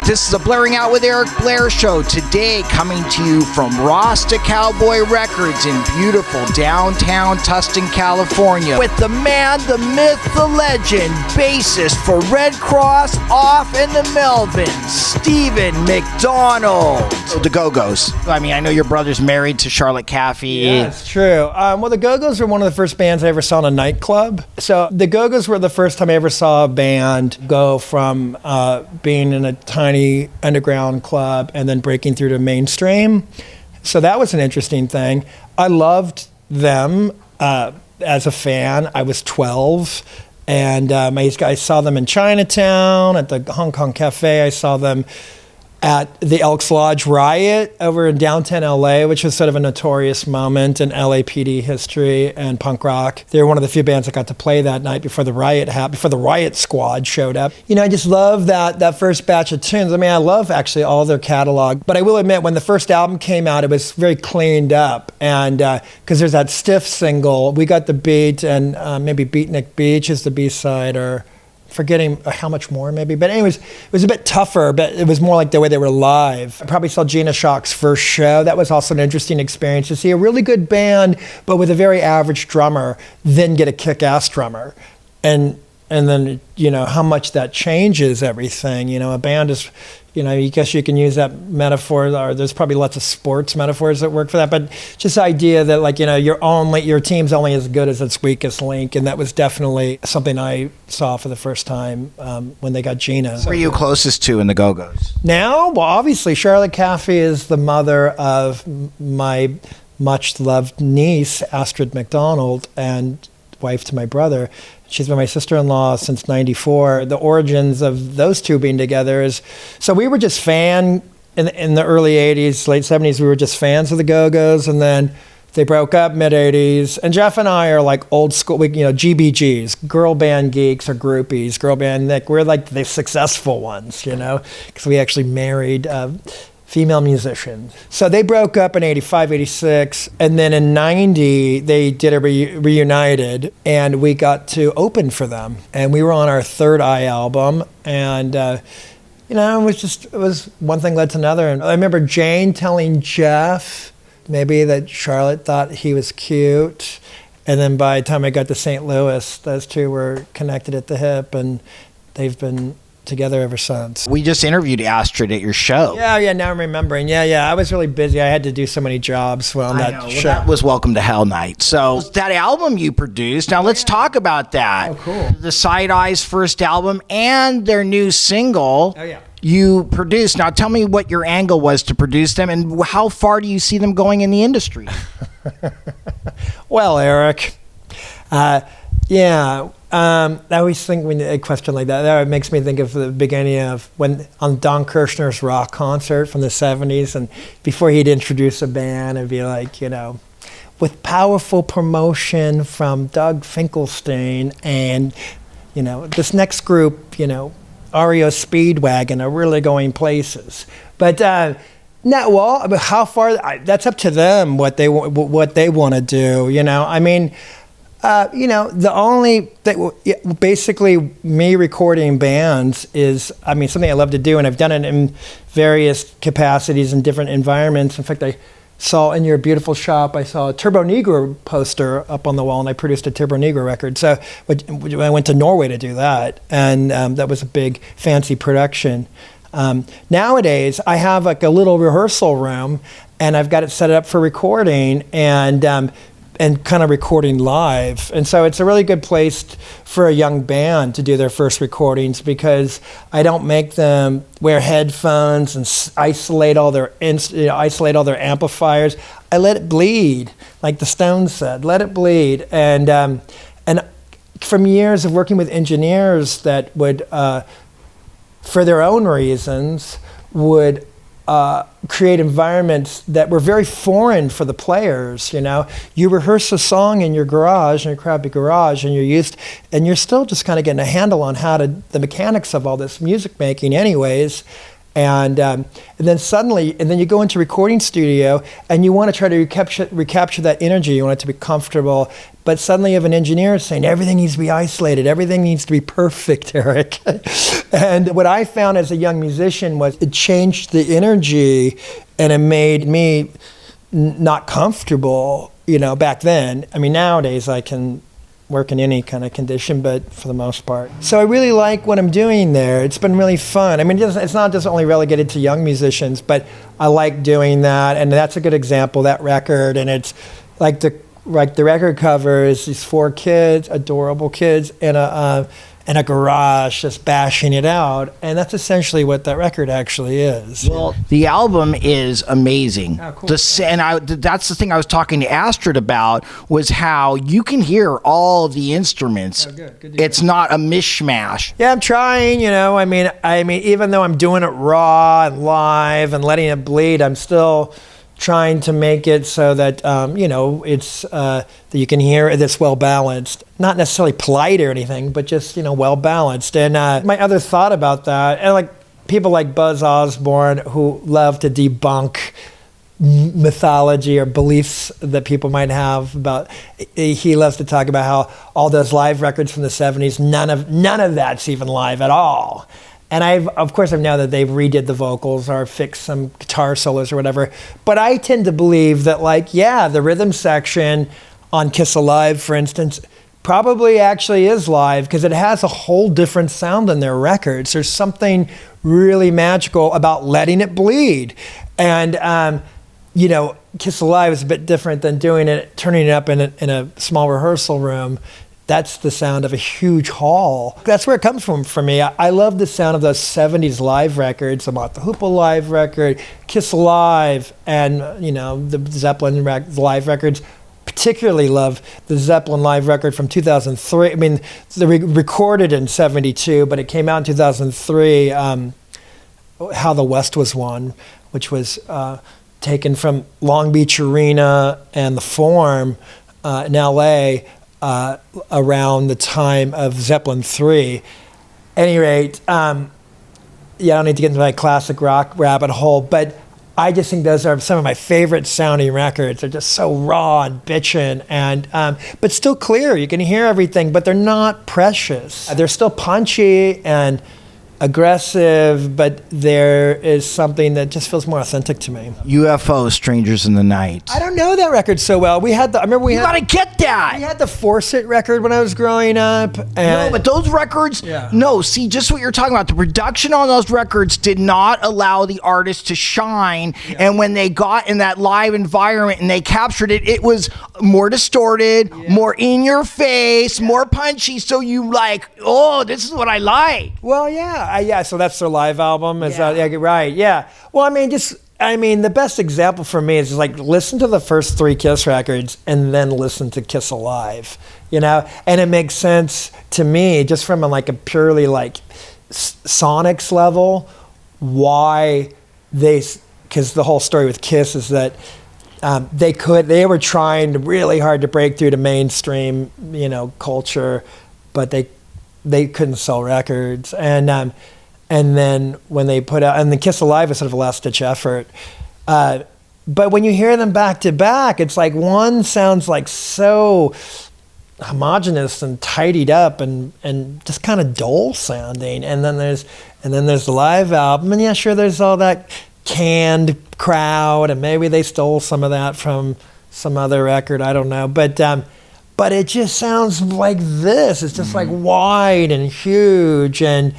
This is a Blairing Out with Eric Blair show. Today, coming to you from Rasta Cowboy Records in beautiful downtown Tustin, California, with the man, the myth, the legend, bassist for Red Kross, Off and the Melvins, Stephen McDonald. The Go-Go's. I mean, I know your brother's married to Charlotte Caffey. Yeah, it's true. Well, the Go-Go's were one of the first bands I ever saw in a nightclub. So the Go-Go's were the first time I ever saw a band go from being in a tiny underground club and then breaking through to mainstream. So that was an interesting thing. I loved them as a fan. I was 12, and I saw them in Chinatown, at the Hong Kong Cafe. I saw them at the Elks Lodge riot over in downtown LA, which was sort of a notorious moment in LAPD history and punk rock. They were one of the few bands that got to play that night before the riot happened, before the riot squad showed up. You know, I just love that first batch of tunes. I mean, I love actually all their catalog, but I will admit when the first album came out, it was very cleaned up, and because there's that Stiff single, We Got the Beat, and maybe Beatnik Beach is the B-side, or forgetting how much more maybe, but anyways, it was a bit tougher, but it was more like the way they were live. I probably saw Gina Shock's first show. That was also an interesting experience to see a really good band, but with a very average drummer, then get a kick-ass drummer. And then, you know, how much that changes everything. You know, a band is, you know, I guess you can use that metaphor, or there's probably lots of sports metaphors that work for that, but just the idea that, like, you know, your team's only as good as its weakest link, and that was definitely something I saw for the first time when they got Gina. Who are you closest to in the Go-Go's? Now, well, obviously, Charlotte Caffey is the mother of my much-loved niece, Astrid McDonald, and wife to my brother. She's been my sister-in-law since '94. The origins of those two being together is, so we were just in the early '80s, late '70s. We were just fans of the Go-Go's, and then they broke up mid '80s. And Jeff and I are like old school, GBGs, girl band geeks or groupies. Girl band Nick, we're like the successful ones, you know, because we actually married female musicians. So they broke up in '85, '86, and then in '90 they did a reunited, and we got to open for them. And we were on our third Eye album, and you know, it was one thing led to another. And I remember Jane telling Jeff maybe that Charlotte thought he was cute, and then by the time I got to St. Louis, those two were connected at the hip, and they've been together ever since. We just interviewed Astrid at your show. Yeah, now I'm remembering. Yeah, I was really busy. I had to do so many jobs on that show. Well, that was Welcome to Hell Night. So that album you produced, now let's talk about that. Oh, cool. The Side Eyes first album and their new single. Oh, yeah. You produced. Now tell me what your angle was to produce them, and how far do you see them going in the industry? Well, Eric, I always think when a question like that makes me think of the beginning of when on Don Kirshner's rock concert from the '70s, and before he'd introduce a band, it'd be like, you know, with powerful promotion from Doug Finkelstein, and, you know, this next group, you know, REO Speedwagon are really going places. But how far? That's up to them. What they want to do. You know, I mean. You know, the only thing, basically me recording bands is, I mean, something I love to do, and I've done it in various capacities in different environments. In fact, I saw in your beautiful shop, I saw a Turbo Negro poster up on the wall, and I produced a Turbo Negro record. So I went to Norway to do that, and that was a big, fancy production. Nowadays, I have like a little rehearsal room, and I've got it set up for recording, and kind of recording live. And so it's a really good place for a young band to do their first recordings, because I don't make them wear headphones and isolate all their amplifiers. I let it bleed, like the Stones said, let it bleed. And from years of working with engineers that would, for their own reasons, would create environments that were very foreign for the players. You know, you rehearse a song in your garage, in your crappy garage, and you're still just kind of getting a handle on the mechanics of all this music making anyways. And then suddenly, and then you go into recording studio and you want to try to recapture that energy. You want it to be comfortable. But suddenly you have an engineer saying everything needs to be isolated. Everything needs to be perfect, Eric. And what I found as a young musician was it changed the energy and it made me not comfortable, back then. I mean, nowadays I can work in any kind of condition, but for the most part. So I really like what I'm doing there. It's been really fun. I mean, it's not just only relegated to young musicians, but I like doing that, and that's a good example, that record. And it's like the record cover is these 4 kids, adorable kids, in a garage just bashing it out, and that's essentially what that record actually is. Well, the album is amazing. Oh, cool. That's the thing I was talking to Astrid about, was how you can hear all the instruments. Oh, good. It's not a mishmash. Yeah, I'm trying. I mean, even though I'm doing it raw and live and letting it bleed, I'm still trying to make it so that it's that you can hear it, it's well balanced. Not necessarily polite or anything, but just well balanced. And my other thought about that, and like people like Buzz Osborne who love to debunk mythology or beliefs that people might have about. He loves to talk about how all those live records from the 70s, none of that's even live at all. And I've now that they've redid the vocals or fixed some guitar solos or whatever, but I tend to believe that the rhythm section on Kiss Alive, for instance, probably actually is live because it has a whole different sound than their records. There's something really magical about letting it bleed. And, Kiss Alive is a bit different than turning it up in a small rehearsal room. That's the sound of a huge hall. That's where it comes from for me. I love the sound of those 70s live records, the Mott the Hoople live record, Kiss Alive, and the Zeppelin live records. Particularly love the Zeppelin live record from 2003. I mean, they recorded in 72, but it came out in 2003, How the West Was Won, which was taken from Long Beach Arena and the Forum in LA, around the time of Zeppelin 3. At any rate, I don't need to get into my classic rock rabbit hole, but I just think those are some of my favorite sounding records. They're just so raw and bitchin', and but still clear. You can hear everything, but they're not precious. They're still punchy and aggressive, but there is something that just feels more authentic to me. UFO, Strangers in the Night. I don't know that record so well. You gotta get that. We had the Force It record when I was growing up. And no, but those records, no, see, just what you're talking about. The production on those records did not allow the artist to shine. Yeah. And when they got in that live environment and they captured it, it was more distorted, more in your face, more punchy. So you this is what I like. Well, so that's their live album. Right? Yeah. Well, the best example for me is listen to the first 3 Kiss records and then listen to Kiss Alive. And it makes sense to me just from a purely sonics level why because the whole story with Kiss is that they were trying really hard to break through to mainstream culture, but they couldn't sell records, and then when they put out, and the Kiss Alive is sort of a last-ditch effort, but when you hear them back to back, it's one sounds so homogenous and tidied up and just kind of dull sounding, and then there's the live album, and sure, there's all that canned crowd, and maybe they stole some of that from some other record, I don't know, but it just sounds like this. It's just wide and huge and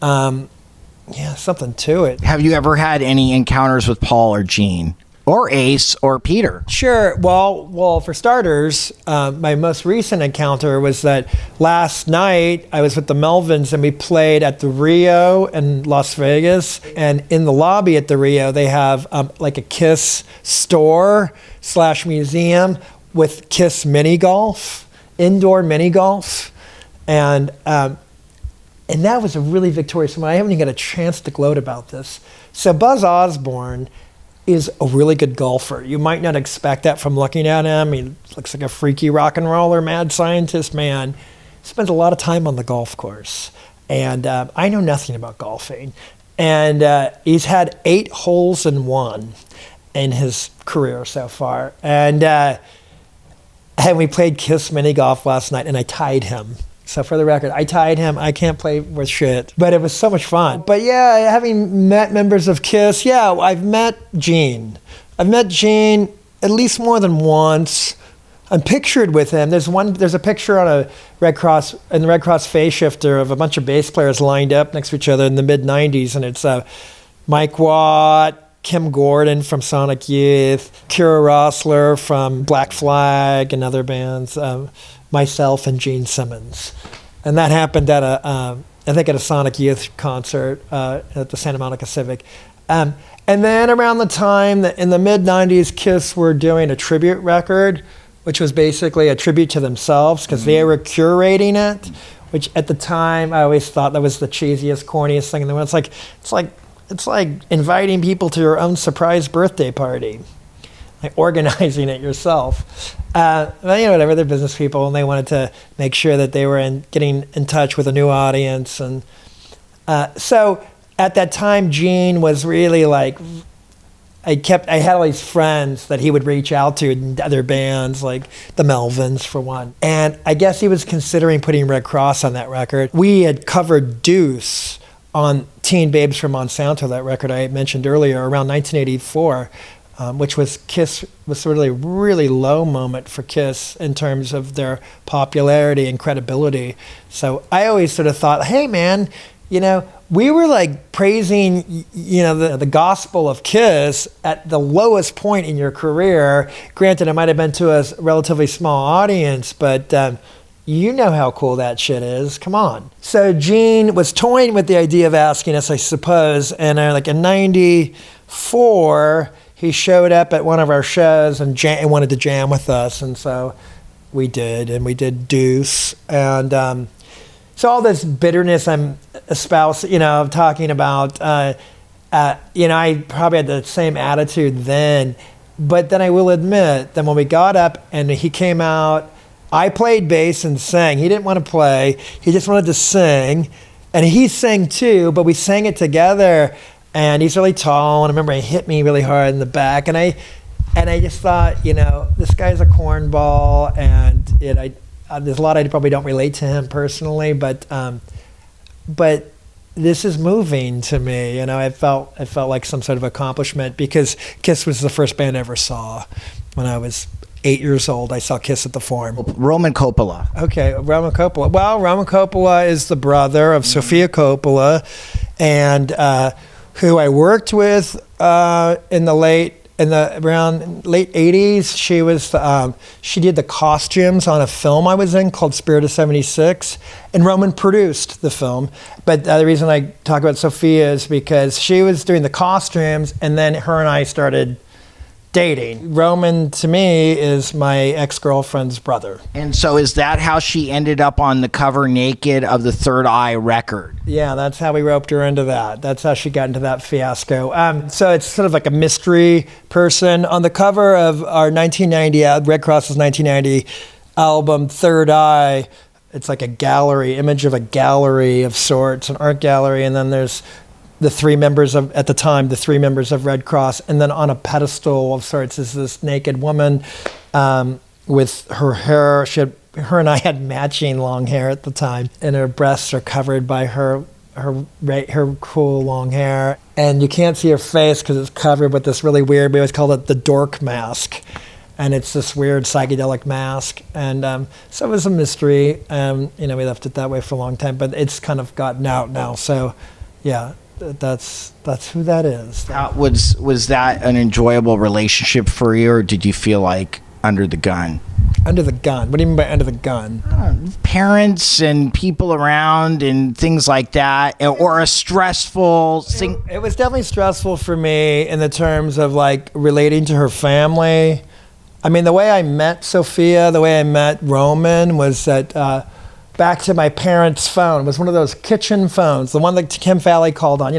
something to it. Have you ever had any encounters with Paul or Gene or Ace or Peter? Sure. Well, for starters, my most recent encounter was that last night I was with the Melvins and we played at the Rio in Las Vegas. And in the lobby at the Rio, they have a Kiss store / museum with Kiss mini golf, indoor mini golf, and that was a really victorious moment. I haven't even got a chance to gloat about this. So Buzz Osborne is a really good golfer. You might not expect that from looking at him. He looks like a freaky rock and roller, mad scientist man. Spends a lot of time on the golf course, and I know nothing about golfing. And he's had 8 holes in one in his career so far. And we played Kiss mini golf last night, and I tied him. So for the record, I tied him. I can't play with shit, but it was so much fun. But yeah, having met members of Kiss, yeah, I've met Gene. I've met Gene at least more than once. I'm pictured with him. There's a picture on a Red Cross, in the Red Cross phase shifter, of a bunch of bass players lined up next to each other in the mid '90s, and it's Mike Watt, Kim Gordon from Sonic Youth, Kira Rossler from Black Flag and other bands, myself and Gene Simmons. And that happened at I think at a Sonic Youth concert at the Santa Monica Civic. And then around the time that in the mid '90s, Kiss were doing a tribute record, which was basically a tribute to themselves because they were curating it, which at the time I always thought that was the cheesiest, corniest thing in the world. It's like inviting people to your own surprise birthday party, like organizing it yourself. But whatever, they're business people, and they wanted to make sure that they were getting in touch with a new audience. And so at that time, Gene was really like, I had all these friends that he would reach out to in other bands, like the Melvins, for one. And I guess he was considering putting Red Cross on that record. We had covered Deuce on Teen Babes from Monsanto, that record I mentioned earlier, around 1984, which was really, really low moment for Kiss in terms of their popularity and credibility. So I always sort of thought, hey man, we were like praising, the gospel of Kiss at the lowest point in your career. Granted, it might have been to a relatively small audience, but you know how cool that shit is. Come on. So Gene was toying with the idea of asking us, I suppose, and like in '94, he showed up at one of our shows and wanted to jam with us, and so we did Deuce, and so all this bitterness I'm espousing, talking about, I probably had the same attitude then, but then I will admit that when we got up and he came out, I played bass and sang. He didn't want to play. He just wanted to sing. And he sang too, but we sang it together. And he's really tall. And I remember he hit me really hard in the back. And I just thought, this guy's a cornball. And there's a lot I probably don't relate to him personally. But this is moving to me. It felt like some sort of accomplishment because Kiss was the first band I ever saw when I was 8 years old. I saw Kiss at the Forum. Roman Coppola. Okay, Roman Coppola. Well, Roman Coppola is the brother of Sofia Coppola, and who I worked with around late '80s. She did the costumes on a film I was in called Spirit of '76, and Roman produced the film. But the reason I talk about Sofia is because she was doing the costumes, and then her and I started dating. Roman, to me, is my ex-girlfriend's brother. And so is that how she ended up on the cover naked of the Third Eye record? Yeah, that's how we roped her into that. That's how she got into that fiasco. So it's sort of like a mystery person. On the cover of our 1990, Red Cross's 1990 album, Third Eye, it's like a gallery, image of a gallery of sorts, an art gallery, and then there's the three members of Red Cross, and then on a pedestal of sorts is this naked woman with her hair. Her and I had matching long hair at the time, and her breasts are covered by her cool long hair, and you can't see her face because it's covered with this really weird. We always called it the dork mask, and it's this weird psychedelic mask, and so it was a mystery. We left it that way for a long time, but it's kind of gotten out now. So, yeah. That's who that is. Was that an enjoyable relationship for you, or did you feel like under the gun? Under the gun? What do you mean by under the gun? Parents and people around and things like that, or a stressful thing? It was definitely stressful for me in the terms of like relating to her family. I mean, the way I met Sofia, the way I met Roman was that back to my parents' phone. It was one of those kitchen phones, the one that Kim Fowley called on,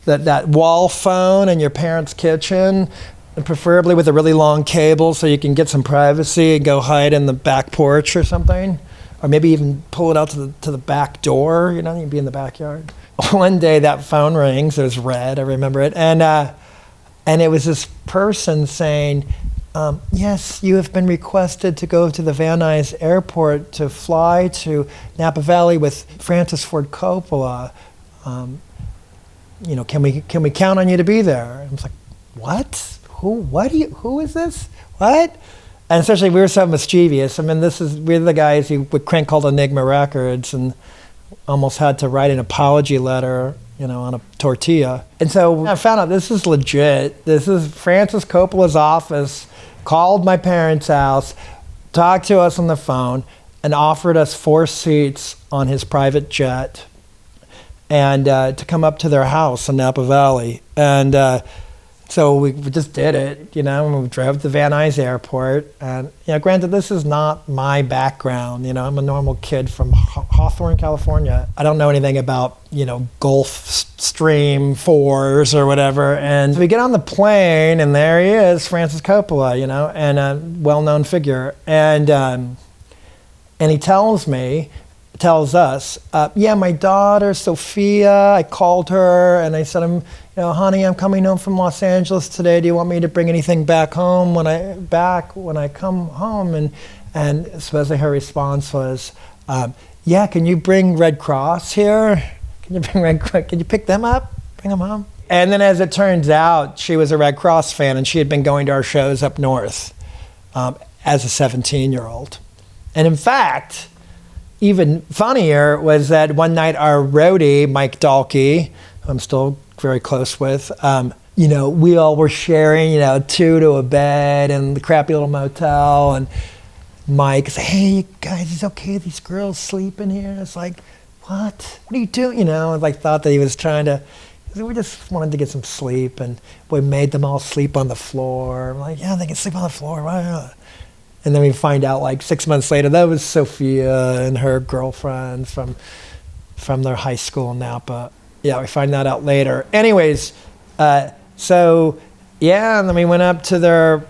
that wall phone in your parents' kitchen, and preferably with a really long cable so you can get some privacy and go hide in the back porch or something, or maybe even pull it out to the back door, you'd be in the backyard. one day that phone rings. It was red. I remember it. And it was this person saying, yes, you have been requested to go to the Van Nuys Airport to fly to Napa Valley with Francis Ford Coppola. Can we count on you to be there? I was like, what? Who is this? What? And especially we were so mischievous. I mean, we're the guys who would crank called Enigma Records and almost had to write an apology letter, on a tortilla. And so I found out this is legit. This is Francis Coppola's office, called my parents' house, talked to us on the phone, and offered us 4 seats on his private jet and to come up to their house in Napa Valley. And so we just did it, and we drove to Van Nuys Airport. And, granted, this is not my background. I'm a normal kid from Hawthorne, California. I don't know anything about, Gulf Stream 4s or whatever. And we get on the plane, and there he is, Francis Coppola, and a well-known figure. And he tells us, my daughter, Sofia, I called her, and I said, honey, I'm coming home from Los Angeles today. Do you want me to bring anything back home when I come home? And supposedly her response was, can you bring Red Cross here? Can you pick them up? Bring them home? And then as it turns out, she was a Red Cross fan, and she had been going to our shows up north as a 17-year-old. And in fact, even funnier was that one night our roadie, Mike Dahlke, who I'm still very close with, we all were sharing, 2 to a bed in the crappy little motel. And Mike said, hey, you guys, is it okay if these girls sleep in here? It's like, what are you doing? I thought that he was trying to, we just wanted to get some sleep. And we made them all sleep on the floor. I'm like, yeah, they can sleep on the floor. Why not? And then we find out 6 months later, that was Sofia and her girlfriends from their high school in Napa. Yeah, we find that out later. Anyways, and then we went up to their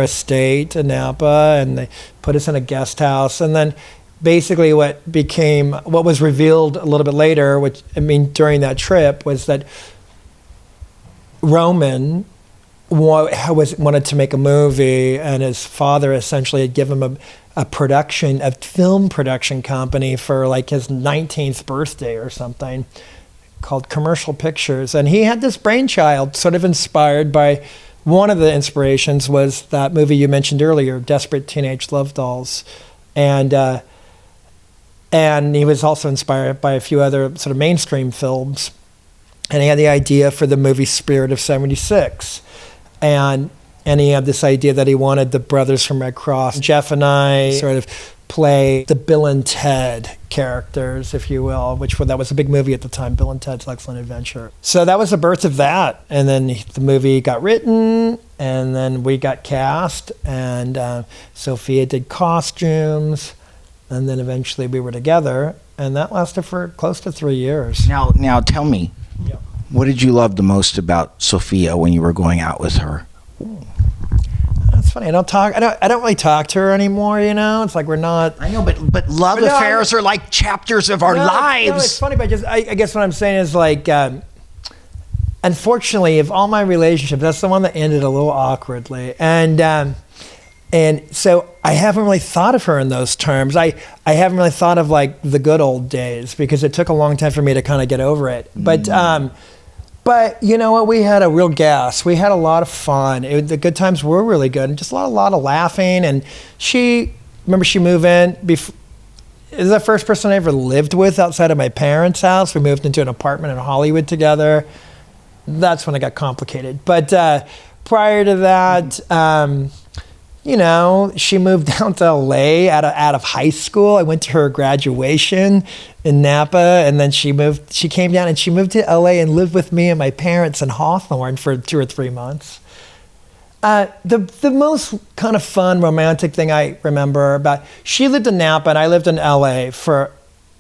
estate in Napa, and they put us in a guest house. And then basically what was revealed a little bit later, during that trip, was that Roman wanted to make a movie, and his father essentially had given him a film production company for his 19th birthday or something, called Commercial Pictures. And he had this brainchild sort of inspired by, one of the inspirations was that movie you mentioned earlier, Desperate Teenage Love Dolls. And he was also inspired by a few other sort of mainstream films. And he had the idea for the movie Spirit of 76. And he had this idea that he wanted the brothers from Red Cross, Jeff and I, sort of play the Bill and Ted characters, if you will, that was a big movie at the time, Bill and Ted's Excellent Adventure. So that was the birth of that. And then the movie got written, and then we got cast, and Sofia did costumes, and then eventually we were together, and that lasted for close to 3 years. Now tell me, what did you love the most about Sofia when you were going out with her? That's funny. I don't really talk to her anymore. It's like we're not. I know, but love affairs are like chapters of our lives. No, it's funny, but I guess what I'm saying is unfortunately, of all my relationships, that's the one that ended a little awkwardly, and so I haven't really thought of her in those terms. I haven't really thought of the good old days, because it took a long time for me to kind of get over it. But you know what? We had a real gas. We had a lot of fun. The good times were really good, and just a lot of laughing. And she moved in. Is the first person I ever lived with outside of my parents' house. We moved into an apartment in Hollywood together. That's when it got complicated. But prior to that, she moved down to LA out of high school. I went to her graduation in Napa, and then she came down and she moved to LA and lived with me and my parents in Hawthorne for 2 or 3 months. The most kind of fun, romantic thing I remember about, she lived in Napa and I lived in LA for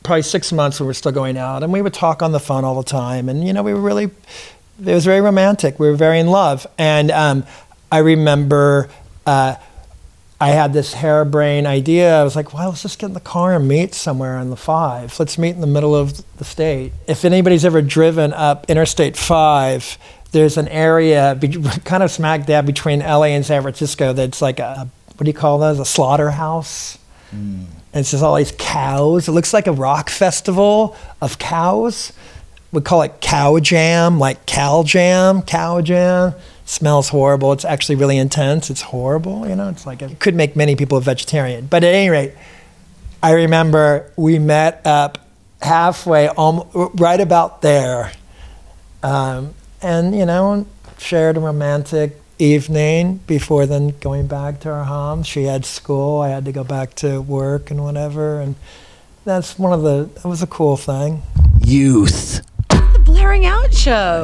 probably 6 months when we were still going out, and we would talk on the phone all the time, and we were really, it was very romantic. We were very in love. And I remember I had this harebrained idea. I was like, well, let's just get in the car and meet somewhere on the 5. Let's meet in the middle of the state. If anybody's ever driven up Interstate 5, there's an area kind of smack dab between LA and San Francisco that's like a, what do you call those? A slaughterhouse. And it's just all these cows. It looks like a rock festival of cows. We call it cow jam, like cow jam. Smells horrible. It's actually really intense. It's horrible, you know. It's like it could make many people a vegetarian. But at any rate, I remember we met up halfway, right about there, and you know, shared a romantic evening before then going back to our homes. She had school. I had to go back to work and whatever. And that was a cool thing. Youth. The Blairing Out Show.